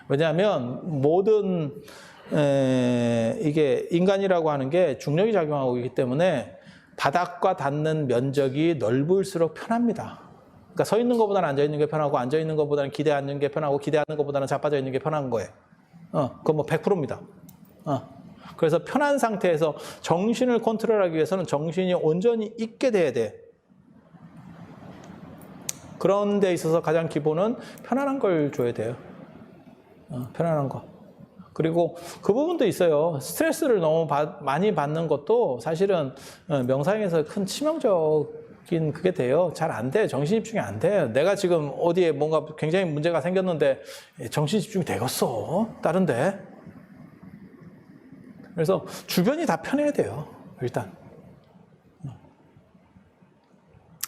왜냐하면 모든 이게 인간이라고 하는 게 중력이 작용하고 있기 때문에 바닥과 닿는 면적이 넓을수록 편합니다. 그러니까 서 있는 것보다는 앉아 있는 게 편하고 앉아 있는 것보다는 기대 앉는 게 편하고 기대 앉는 것보다는 자빠져 있는 게 편한 거예요. 그건 100%입니다. 그래서 편한 상태에서 정신을 컨트롤하기 위해서는 정신이 온전히 있게 돼야 돼. 그런 데 있어서 가장 기본은 편안한 걸 줘야 돼요. 편안한 거. 그리고 그 부분도 있어요. 스트레스를 너무 많이 받는 것도 사실은 명상에서 큰 치명적인 그게 돼요. 잘 안 돼. 정신 집중이 안 돼. 내가 지금 어디에 뭔가 굉장히 문제가 생겼는데 정신 집중이 되겠어? 다른데. 그래서 주변이 다 편해야 돼요. 일단.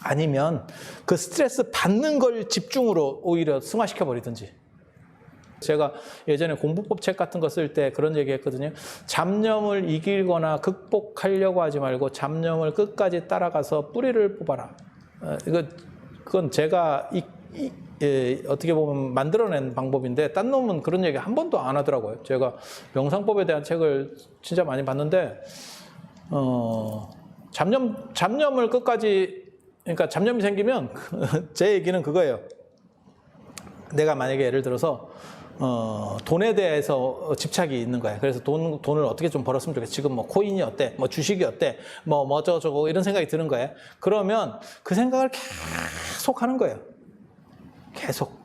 아니면 그 스트레스 받는 걸 집중으로 오히려 승화시켜 버리든지. 제가 예전에 공부법 책 같은 거 쓸 때 그런 얘기 했거든요. 잡념을 이기거나 극복하려고 하지 말고 잡념을 끝까지 따라가서 뿌리를 뽑아라. 그건 제가 어떻게 보면 만들어낸 방법인데 딴 놈은 그런 얘기 한 번도 안 하더라고요. 제가 명상법에 대한 책을 진짜 많이 봤는데 잡념을 끝까지, 그러니까 잡념이 생기면 제 얘기는 그거예요. 내가 만약에 예를 들어서 돈에 대해서 집착이 있는 거야. 그래서 돈을 어떻게 좀 벌었으면 좋겠어. 지금 뭐 코인이 어때? 뭐 주식이 어때? 뭐 어쩌고저쩌고 이런 생각이 드는 거예요. 그러면 그 생각을 계속 하는 거예요. 계속.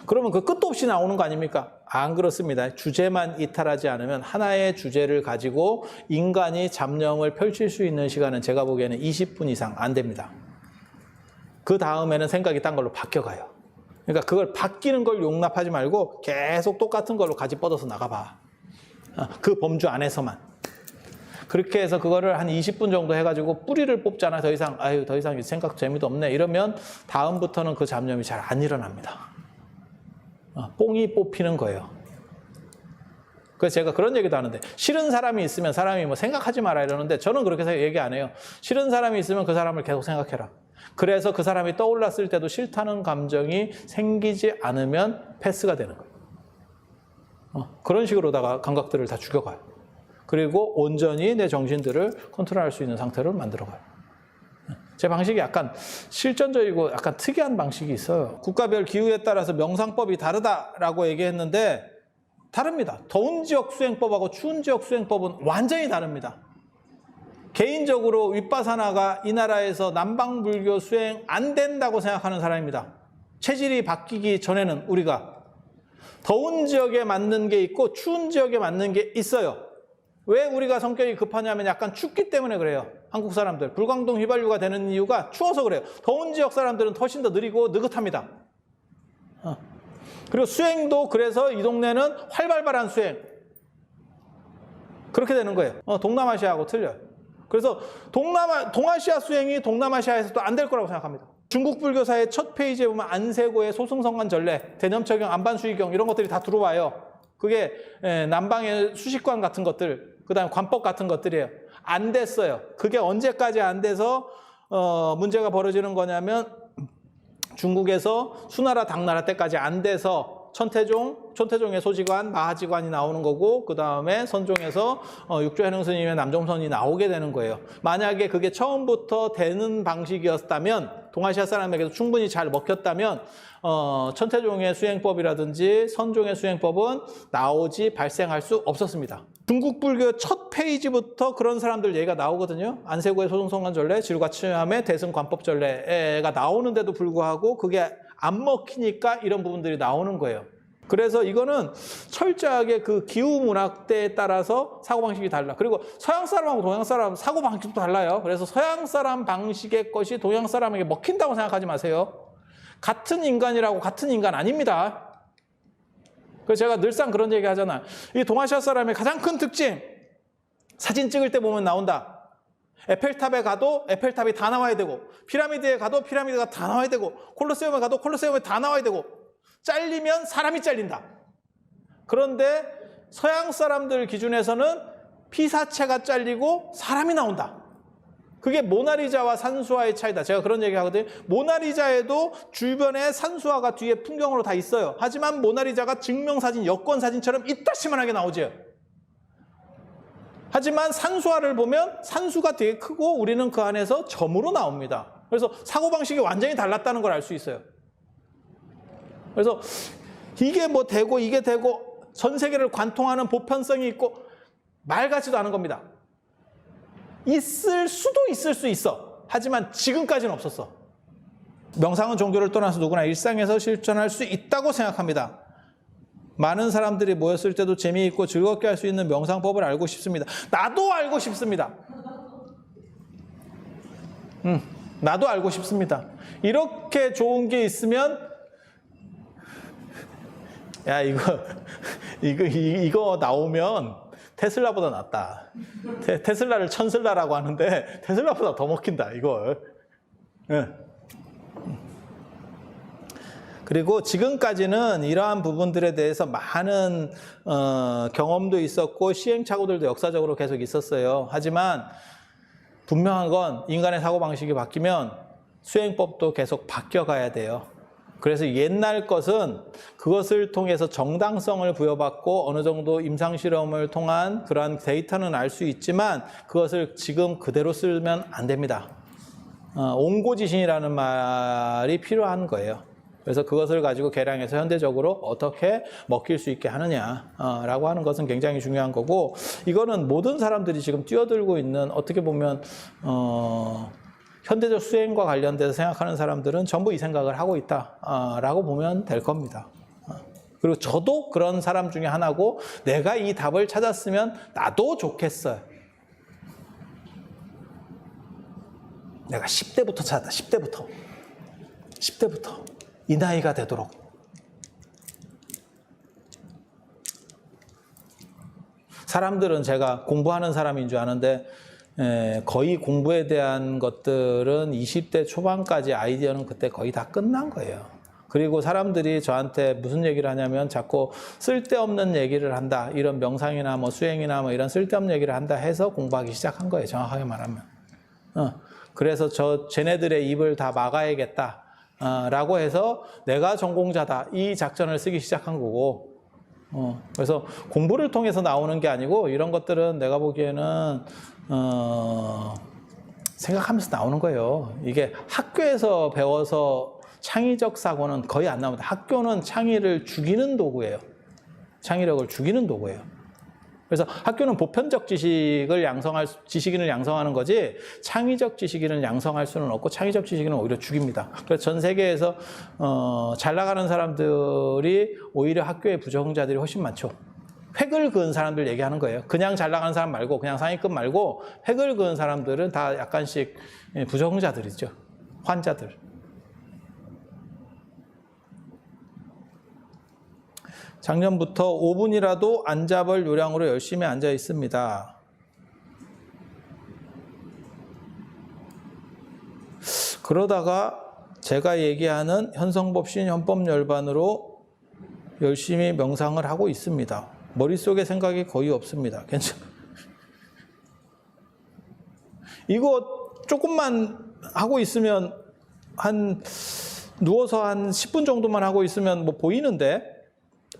그러면 그 끝도 없이 나오는 거 아닙니까? 안 그렇습니다. 주제만 이탈하지 않으면 하나의 주제를 가지고 인간이 잡념을 펼칠 수 있는 시간은 제가 보기에는 20분 이상 안 됩니다. 그 다음에는 생각이 딴 걸로 바뀌어가요. 그러니까 그걸 바뀌는 걸 용납하지 말고 계속 똑같은 걸로 가지 뻗어서 나가봐. 그 범주 안에서만. 그렇게 해서 그거를 한 20분 정도 해가지고 뿌리를 뽑잖아. 더 이상 생각 재미도 없네. 이러면 다음부터는 그 잡념이 잘 안 일어납니다. 뽕이 뽑히는 거예요. 그래서 제가 그런 얘기도 하는데, 싫은 사람이 있으면 사람이 뭐 생각하지 마라 이러는데 저는 그렇게 얘기 안 해요. 싫은 사람이 있으면 그 사람을 계속 생각해라. 그래서 그 사람이 떠올랐을 때도 싫다는 감정이 생기지 않으면 패스가 되는 거예요. 그런 식으로다가 감각들을 다 죽여가요. 그리고 온전히 내 정신들을 컨트롤할 수 있는 상태로 만들어가요. 제 방식이 약간 실전적이고 약간 특이한 방식이 있어요. 국가별 기후에 따라서 명상법이 다르다라고 얘기했는데 다릅니다. 더운 지역 수행법하고 추운 지역 수행법은 완전히 다릅니다. 개인적으로 윗바사나가 이 나라에서 남방불교 수행 안 된다고 생각하는 사람입니다. 체질이 바뀌기 전에는 우리가 더운 지역에 맞는 게 있고 추운 지역에 맞는 게 있어요. 왜 우리가 성격이 급하냐면 약간 춥기 때문에 그래요. 한국 사람들. 불광동 휘발유가 되는 이유가 추워서 그래요. 더운 지역 사람들은 훨씬 더 느리고 느긋합니다. 그리고 수행도 그래서 이 동네는 활발한 수행. 그렇게 되는 거예요. 동남아시아하고 틀려요. 그래서 동아시아 수행이 동남아시아에서도 안 될 거라고 생각합니다. 중국 불교사의 첫 페이지에 보면 안세고의 소승성관 전례, 대념처경, 안반수의경 이런 것들이 다 들어와요. 그게 남방의 수식관 같은 것들, 그 다음에 관법 같은 것들이에요. 안 됐어요. 그게 언제까지 안 돼서 문제가 벌어지는 거냐면 중국에서 수나라 당나라 때까지 안 돼서 천태종의 소지관, 마하지관이 나오는 거고 그 다음에 선종에서 육조해능 스님의 남종선이 나오게 되는 거예요. 만약에 그게 처음부터 되는 방식이었다면 동아시아 사람에게도 충분히 잘 먹혔다면 천태종의 수행법이라든지 선종의 수행법은 발생할 수 없었습니다. 중국 불교 첫 페이지부터 그런 사람들 얘기가 나오거든요. 안세고의 소승성관 전례, 지루가치함의 대승관법 전례가 나오는데도 불구하고 그게 안 먹히니까 이런 부분들이 나오는 거예요. 그래서 이거는 철저하게 그 기후 문학대에 따라서 사고방식이 달라. 그리고 서양 사람하고 동양 사람 사고방식도 달라요. 그래서 서양 사람 방식의 것이 동양 사람에게 먹힌다고 생각하지 마세요. 같은 인간이라고 같은 인간 아닙니다. 그래서 제가 늘상 그런 얘기 하잖아요. 이 동아시아 사람의 가장 큰 특징, 사진 찍을 때 보면 나온다. 에펠탑에 가도 에펠탑이 다 나와야 되고, 피라미드에 가도 피라미드가 다 나와야 되고, 콜로세움에 가도 콜로세움에 다 나와야 되고, 잘리면 사람이 잘린다. 그런데 서양 사람들 기준에서는 피사체가 잘리고 사람이 나온다. 그게 모나리자와 산수화의 차이다. 제가 그런 얘기 하거든요. 모나리자에도 주변에 산수화가 뒤에 풍경으로 다 있어요. 하지만 모나리자가 증명사진, 여권사진처럼 이따시만하게 나오죠. 하지만 산수화를 보면 산수가 되게 크고 우리는 그 안에서 점으로 나옵니다. 그래서 사고방식이 완전히 달랐다는 걸 알 수 있어요. 그래서 이게 뭐 되고 이게 되고 전 세계를 관통하는 보편성이 있고 말 같지도 않은 겁니다. 있을 수도 있을 수 있어. 하지만 지금까지는 없었어. 명상은 종교를 떠나서 누구나 일상에서 실천할 수 있다고 생각합니다. 많은 사람들이 모였을 때도 재미있고 즐겁게 할 수 있는 명상법을 알고 싶습니다. 나도 알고 싶습니다. 나도 알고 싶습니다. 이렇게 좋은 게 있으면 야 이거 나오면 테슬라보다 낫다. 테슬라를 천슬라라고 하는데 테슬라보다 더 먹힌다 이걸. 네. 그리고 지금까지는 이러한 부분들에 대해서 많은 경험도 있었고 시행착오들도 역사적으로 계속 있었어요. 하지만 분명한 건 인간의 사고방식이 바뀌면 수행법도 계속 바뀌어가야 돼요. 그래서 옛날 것은 그것을 통해서 정당성을 부여받고 어느 정도 임상실험을 통한 그러한 데이터는 알 수 있지만 그것을 지금 그대로 쓰면 안 됩니다. 옹고지신이라는 말이 필요한 거예요. 그래서 그것을 가지고 개량해서 현대적으로 어떻게 먹힐 수 있게 하느냐라고 하는 것은 굉장히 중요한 거고, 이거는 모든 사람들이 지금 뛰어들고 있는, 어떻게 보면 현대적 수행과 관련돼서 생각하는 사람들은 전부 이 생각을 하고 있다라고 보면 될 겁니다. 그리고 저도 그런 사람 중에 하나고, 내가 이 답을 찾았으면 나도 좋겠어요. 내가 10대부터 찾았다. 10대부터 이 나이가 되도록. 사람들은 제가 공부하는 사람인 줄 아는데 거의 공부에 대한 것들은 20대 초반까지 아이디어는 그때 거의 다 끝난 거예요. 그리고 사람들이 저한테 무슨 얘기를 하냐면 자꾸 쓸데없는 얘기를 한다. 이런 명상이나 뭐 수행이나 뭐 이런 쓸데없는 얘기를 한다 해서 공부하기 시작한 거예요. 정확하게 말하면. 그래서 쟤네들의 입을 다 막아야겠다. 라고 해서 내가 전공자다. 이 작전을 쓰기 시작한 거고. 그래서 공부를 통해서 나오는 게 아니고 이런 것들은 내가 보기에는 생각하면서 나오는 거예요. 이게 학교에서 배워서 창의적 사고는 거의 안 나옵니다. 학교는 창의를 죽이는 도구예요. 창의력을 죽이는 도구예요. 그래서 학교는 보편적 지식인을 양성하는 거지 창의적 지식인을 양성할 수는 없고, 창의적 지식인은 오히려 죽입니다. 그래서 전 세계에서 잘 나가는 사람들이 오히려 학교의 부적응자들이 훨씬 많죠. 획을 그은 사람들 얘기하는 거예요. 그냥 잘 나가는 사람 말고, 그냥 상위급 말고 획을 그은 사람들은 다 약간씩 부적응자들이죠. 환자들. 작년부터 5분이라도 안 잡을 요량으로 열심히 앉아 있습니다. 그러다가 제가 얘기하는 현성법신 현법열반으로 열심히 명상을 하고 있습니다. 머릿속에 생각이 거의 없습니다. 괜찮아요. 이거 조금만 하고 있으면 누워서 한 10분 정도만 하고 있으면 뭐 보이는데,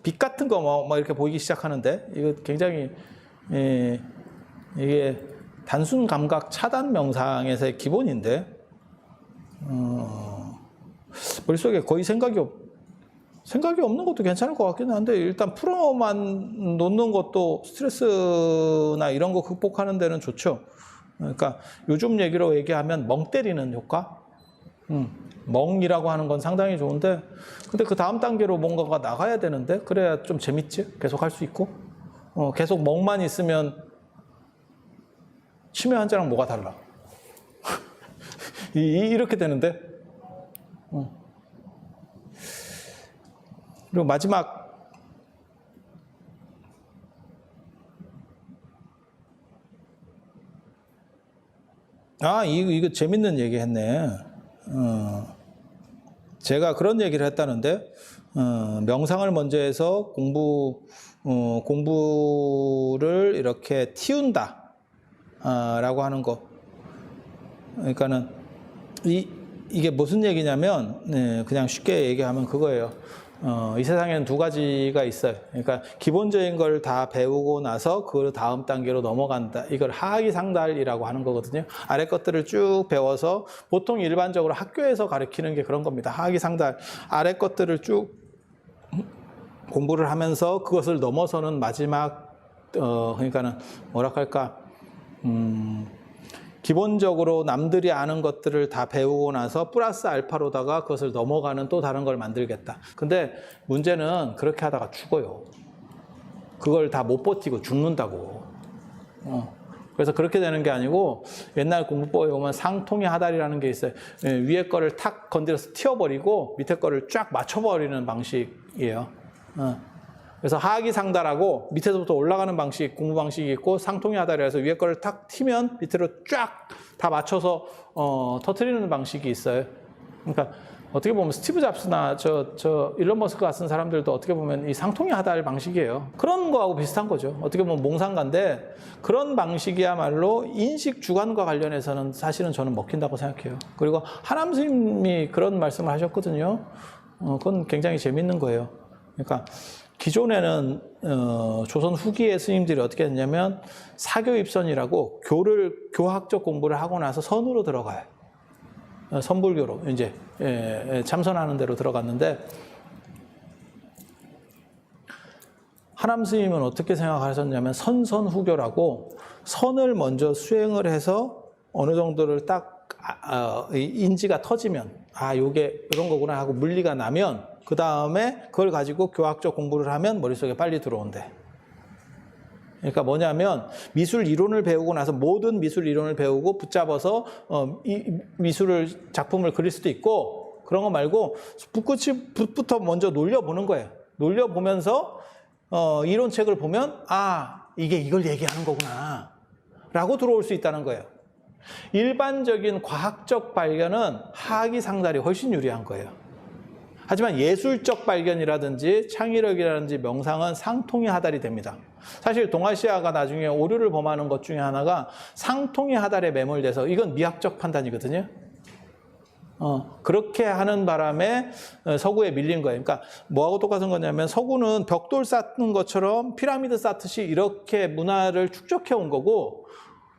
빛 같은 거 뭐 이렇게 보이기 시작하는데, 이거 굉장히 이게 단순 감각 차단 명상에서의 기본인데, 머릿속에 거의 생각이 없는 것도 괜찮을 것 같기는 한데, 일단 풀어만 놓는 것도 스트레스나 이런 거 극복하는 데는 좋죠. 그러니까 요즘 얘기하면 멍 때리는 효과? 멍이라고 하는 건 상당히 좋은데, 근데 그 다음 단계로 뭔가가 나가야 되는데, 그래야 좀 재밌지? 계속 할 수 있고. 계속 멍만 있으면 치매 환자랑 뭐가 달라? 이렇게 되는데. 그리고 마지막, 이거 재밌는 얘기 했네. 제가 그런 얘기를 했다는데, 명상을 먼저 해서 공부를 이렇게 틔운다 라고 하는 거. 그러니까는 이게 무슨 얘기냐면, 그냥 쉽게 얘기하면 그거예요. 이 세상에는 두 가지가 있어요. 그러니까 기본적인 걸 다 배우고 나서 그 다음 단계로 넘어간다. 이걸 하하기 상달이라고 하는 거거든요. 아래 것들을 쭉 배워서, 보통 일반적으로 학교에서 가르치는 게 그런 겁니다. 하하기 상달. 아래 것들을 쭉 공부를 하면서 그것을 넘어서는 마지막, 그러니까는 뭐랄까, 기본적으로 남들이 아는 것들을 다 배우고 나서 플러스 알파로다가 그것을 넘어가는 또 다른 걸 만들겠다. 근데 문제는 그렇게 하다가 죽어요. 그걸 다 못 버티고 죽는다고. 그래서 그렇게 되는 게 아니고 옛날 공부법에 보면 상통의 하달이라는 게 있어요. 위에 거를 탁 건드려서 튀어버리고 밑에 거를 쫙 맞춰버리는 방식이에요. 그래서 하악이 상달하고 밑에서부터 올라가는 방식, 공부 방식이 있고 상통의 하달이라서 위에 거를 탁 튀면 밑으로 쫙 다 맞춰서 터트리는 방식이 있어요. 그러니까 어떻게 보면 스티브 잡스나 일론 머스크 같은 사람들도 어떻게 보면 이 상통의 하달 방식이에요. 그런 거하고 비슷한 거죠. 어떻게 보면 몽상가인데 그런 방식이야말로 인식 주관과 관련해서는 사실은 저는 먹힌다고 생각해요. 그리고 하남 스님이 그런 말씀을 하셨거든요. 그건 굉장히 재밌는 거예요. 그러니까 기존에는 조선 후기의 스님들이 어떻게 했냐면 사교입선이라고 교학적 공부를 하고 나서 선으로 들어가요. 선불교로 이제 참선하는 대로 들어갔는데 하남 스님은 어떻게 생각하셨냐면 선선후교라고 선을 먼저 수행을 해서 어느 정도를 딱 인지가 터지면 요게 이런 거구나 하고 물리가 나면 그 다음에 그걸 가지고 교학적 공부를 하면 머릿속에 빨리 들어온대. 그러니까 뭐냐면 미술 이론을 배우고 나서 모든 미술 이론을 배우고 붙잡아서 이 작품을 그릴 수도 있고 그런 거 말고 붓부터 먼저 놀려보는 거예요. 놀려보면서 이론책을 보면 이게 이걸 얘기하는 거구나 라고 들어올 수 있다는 거예요. 일반적인 과학적 발견은 하악이 상달이 훨씬 유리한 거예요. 하지만 예술적 발견이라든지 창의력이라든지 명상은 상통의 하달이 됩니다. 사실 동아시아가 나중에 오류를 범하는 것 중에 하나가 상통의 하달에 매몰돼서 이건 미학적 판단이거든요. 그렇게 하는 바람에 서구에 밀린 거예요. 그러니까 뭐하고 똑같은 거냐면 서구는 벽돌 쌓는 것처럼 피라미드 쌓듯이 이렇게 문화를 축적해 온 거고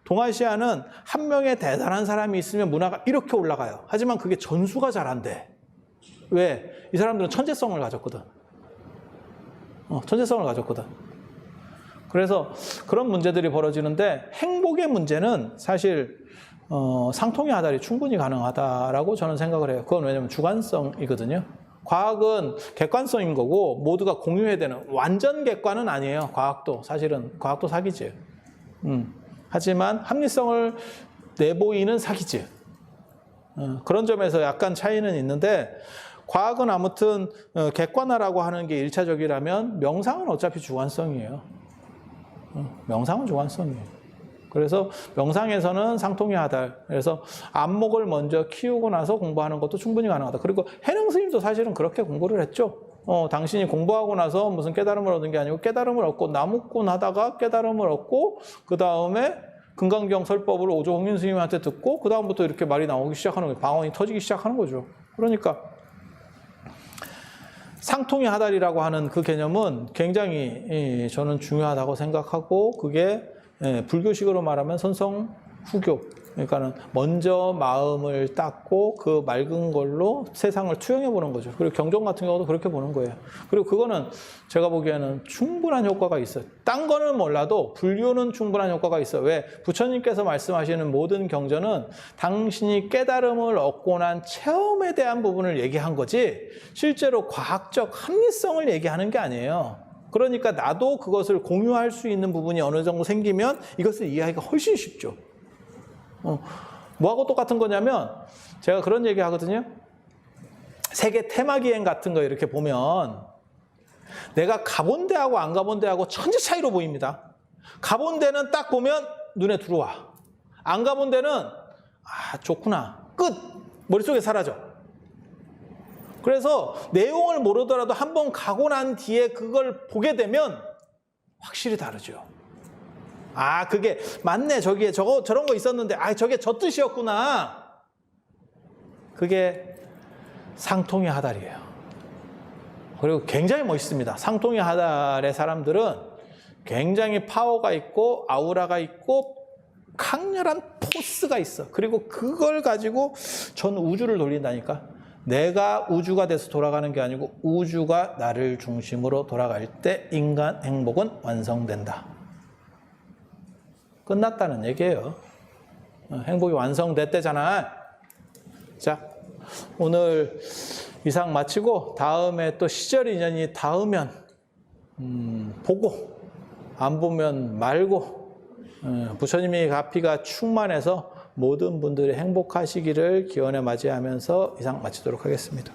동아시아는 한 명의 대단한 사람이 있으면 문화가 이렇게 올라가요. 하지만 그게 전수가 잘 안 돼. 왜? 이 사람들은 천재성을 가졌거든. 천재성을 가졌거든. 그래서 그런 문제들이 벌어지는데 행복의 문제는 사실 상통의 하달이 충분히 가능하다라고 저는 생각을 해요. 그건 왜냐면 주관성이거든요. 과학은 객관성인 거고 모두가 공유해야 되는 완전 객관은 아니에요. 과학도 사실은 과학도 사기지. 하지만 합리성을 내보이는 사기지. 그런 점에서 약간 차이는 있는데 과학은 아무튼 객관화라고 하는 게 1차적이라면 명상은 어차피 주관성이에요. 명상은 주관성이에요. 그래서 명상에서는 상통의 하달. 그래서 안목을 먼저 키우고 나서 공부하는 것도 충분히 가능하다. 그리고 해능 스님도 사실은 그렇게 공부를 했죠. 당신이 공부하고 나서 무슨 깨달음을 얻은 게 아니고 깨달음을 얻고 나무꾼 하다가 깨달음을 얻고 그 다음에 금강경 설법을 오조홍윤 스님한테 듣고 그 다음부터 이렇게 말이 나오기 시작하는 거예요. 방언이 터지기 시작하는 거죠. 그러니까 상통의 하달이라고 하는 그 개념은 굉장히 저는 중요하다고 생각하고 그게 불교식으로 말하면 선성후교. 그러니까는 먼저 마음을 닦고 그 맑은 걸로 세상을 투영해 보는 거죠. 그리고 경전 같은 경우도 그렇게 보는 거예요. 그리고 그거는 제가 보기에는 충분한 효과가 있어요. 딴 거는 몰라도 불교는 충분한 효과가 있어요. 왜? 부처님께서 말씀하시는 모든 경전은 당신이 깨달음을 얻고 난 체험에 대한 부분을 얘기한 거지 실제로 과학적 합리성을 얘기하는 게 아니에요. 그러니까 나도 그것을 공유할 수 있는 부분이 어느 정도 생기면 이것을 이해하기가 훨씬 쉽죠. 뭐하고 똑같은 거냐면 제가 그런 얘기 하거든요. 세계 테마기행 같은 거 이렇게 보면 내가 가본 데하고 안 가본 데하고 천지 차이로 보입니다. 가본 데는 딱 보면 눈에 들어와. 안 가본 데는 좋구나. 끝. 머릿속에 사라져. 그래서 내용을 모르더라도 한번 가고 난 뒤에 그걸 보게 되면 확실히 다르죠. 그게 맞네. 저기에 저런 거 있었는데 저게 저 뜻이었구나. 그게 상통의 하달이에요. 그리고 굉장히 멋있습니다. 상통의 하달의 사람들은 굉장히 파워가 있고 아우라가 있고 강렬한 포스가 있어. 그리고 그걸 가지고 전 우주를 돌린다니까. 내가 우주가 돼서 돌아가는 게 아니고 우주가 나를 중심으로 돌아갈 때 인간 행복은 완성된다. 끝났다는 얘기예요. 행복이 완성됐대잖아. 자, 오늘 이상 마치고 다음에 또 시절 인연이 닿으면 보고 안 보면 말고 부처님의 가피가 충만해서 모든 분들이 행복하시기를 기원해 맞이하면서 이상 마치도록 하겠습니다.